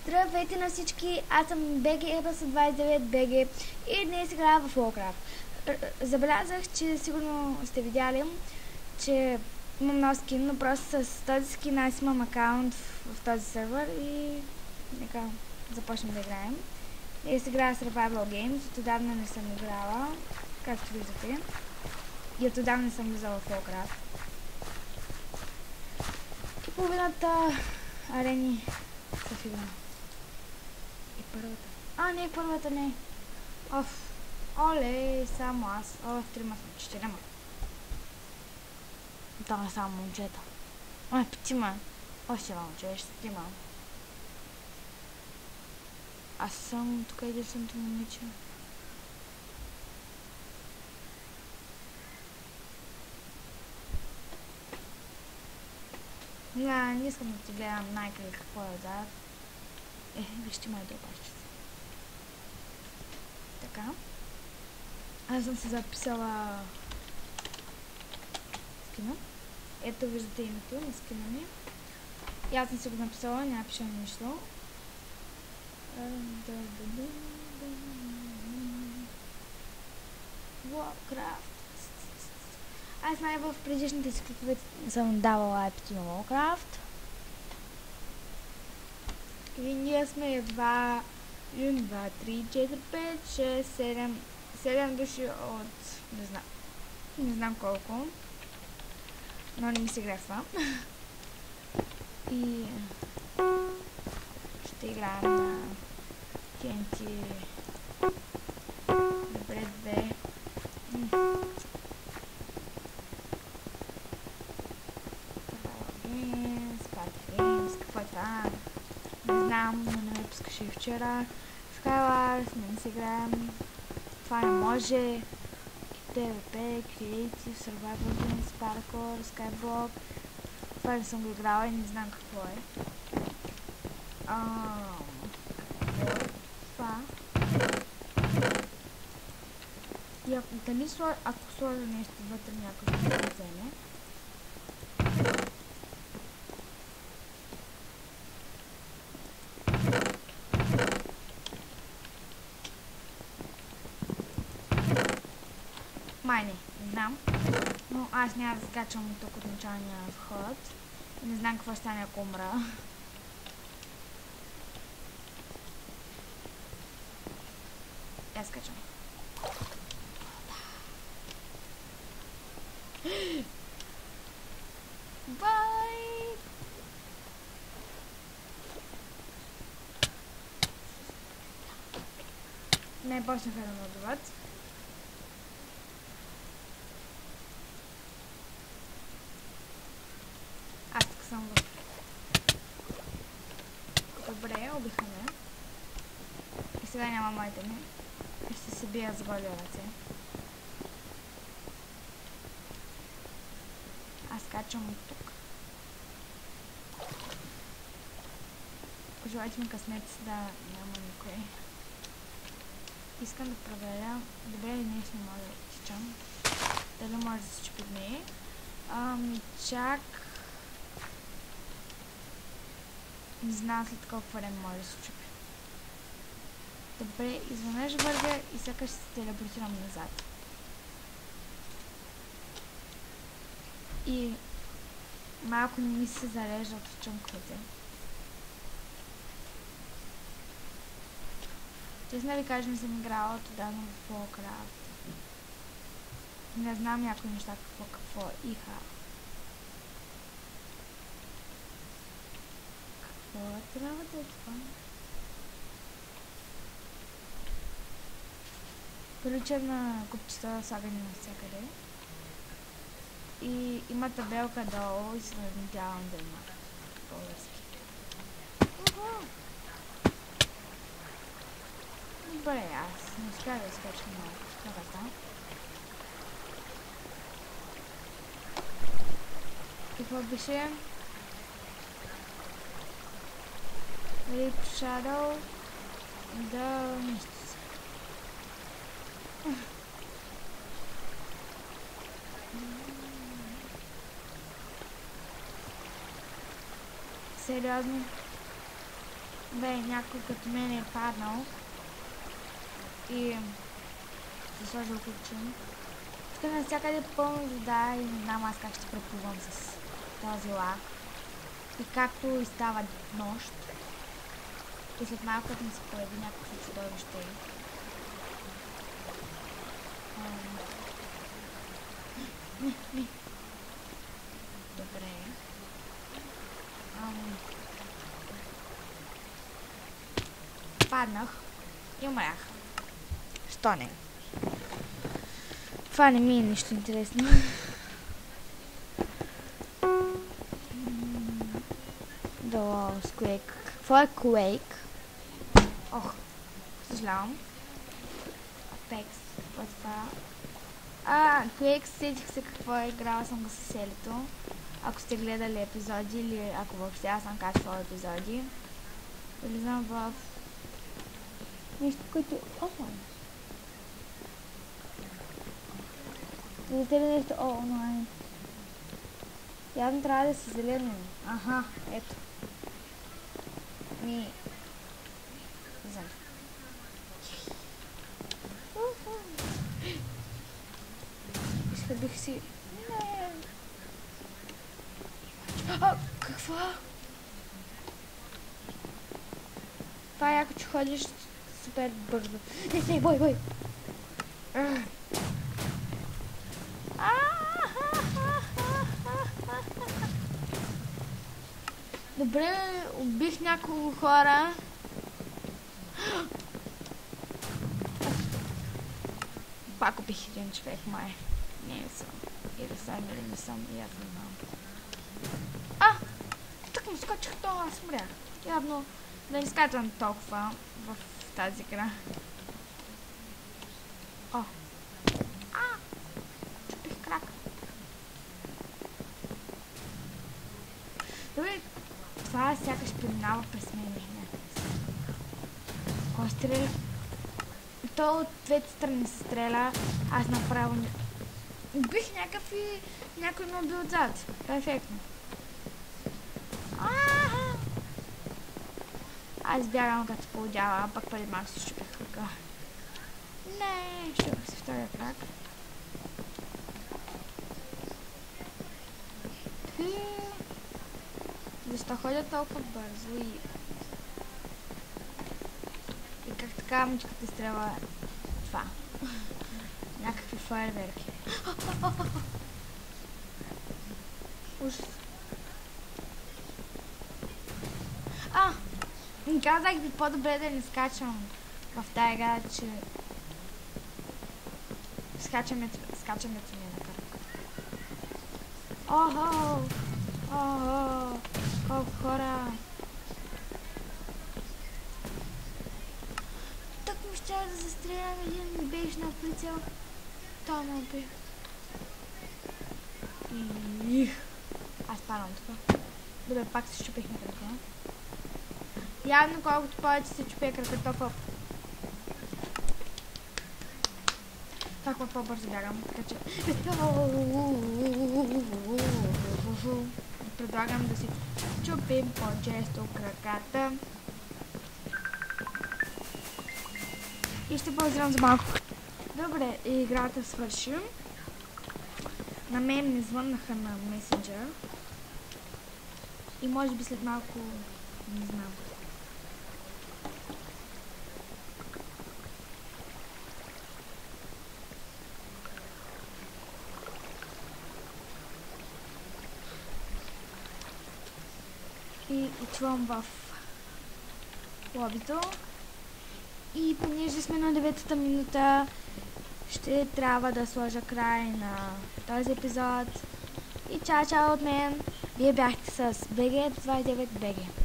Здравейте на всички, аз съм BG Ebas29 BG и днес играя в Warcraft. Забелязах, че сигурно сте видяли, че имам нов скин, но просто с този скин аз имам акаунт в този сервер и нека започнем да играем. Днес играя Survival Games, отдавна не съм играла, както виждате, и отдавна не съм влизала в Warcraft. И половината арени са в игра. И първата. А, не, първата не. Оф. Оле, само аз. О, трима съм, четирима. Това само момчета. Ой, петима. Още момче, ще трима. Аз съм тук единственото момиче. Не искам да ти гледам майка или какво е отзад. Вижте ме добавчица. Така. Аз съм се записала скина. Ето виждате името на скина ми. И аз съм се го написала, няма пишем нищо. Warcraft. Аз май в предишните си клипове съм давала IP на Warcraft. И ние сме 1, 2, 3, 4, 5, 6, 7 души от... Не знам колко. Но не ми се грефва. И... ще играем на TNT. Добре, 2. Какво е това? Не знам, но не ме пускаше и вчера. Skywars, не си играем. Това не може. PvP, Creative, Survival Games, Parkour, Skyblock. Това не съм го играла и не знам какво е. Това. И ако сложа нещо вътре, някой ще го вземе. Не знам, но аз няма да скачам тук от началния вход. Не знам какво ще стане, ако умра. Я скачам. Бай! Не почнаха да ме убиват. Добре, убиха ме. И сега няма моите ми. И ще се бия с голи ръце. Аз качвам от тук. Пожелайте ми късмет, да няма никой. Искам да проверя. Добре ли днес не мога да тичам. Дали може да се чупи дни. Чак... Не знам след колко време може да се чупи. Добре, изведнъж вървя и сякаш се телепортирам назад. И малко не ми се зарежда от чъмковете. Честно ви кажа, не съм играла отдавна в Warcraft. Не знам някои неща какво иха. Трябва да е това. Прилича купчета слагани навсякъде. И има табелка долу и се надявам да има български. Добре, аз не успях да скоча на врата. Какво беше? Rip Shadow да нищо се. Сериозно? Бе, някой като мен е паднал и се сложил кучен. Тук навсякъде е пълно вода и не знам аз как ще преплувам с този лак. И както и става нощ, и след малко като ми се появи някакво чудовище. Добре. Паднах и умрях. Що не? Това не ми е нищо интересно. Долу с Quake. Какво е Quake? Ох, съжалявам. Apex. Какво е това? Quake, сетих се какво е, играла съм го с Елито. Ако сте гледали епизоди или ако въобще аз съм качвала епизоди. Влизам в нещо, което... За тебе нещо... онлайн. Явно трябва да се зелено. Аха, ето. Не знам. Изхъбих си... Не. Какво? Това е яко, че ходиш супер бързо. Не, бой! Добре, убих няколко хора. Пак убих един човек, май. Не съм. Или съм, или не съм. И аз не знам. Тук му скочих това, аз мрях. Явно да не скачвам толкова в тази игра. Чупих крак. Добре, това сякаш преминава през мен. Кой стреля? То от двете страни се стреля. Аз направо не... Убих някакъв и някой ме уби отзад. Перфектно. Аз бягам като полудява, а пък преди малко си щупих крака. Не, щупих си втория крак. Защо ходя толкова бързо и как така мъчката изстреля това? Някакви фойерверки. Ужас. Казах ви по-добре да не скачам в тая игра, че скачането ми е на кръг. Охо! Колко хора! Тук ми ще да застрелям един ми беше на прицел. Това ме уби. Аз падам тук. Добре, пак се щупих на крака. Явно колкото повече се чупя крака, толкова по-бързо бягам, така че... Предлагам да си чупим по-често краката. И ще поздравям за малко. Добре, играта свърши. На мен ми звъннаха на месенджер. И може би след малко... не знам. И отивам в лобито. И понеже сме на 9-та минута, ще трябва да сложа край на този епизод. И чао от мен. Вие бяхте с BG29BG.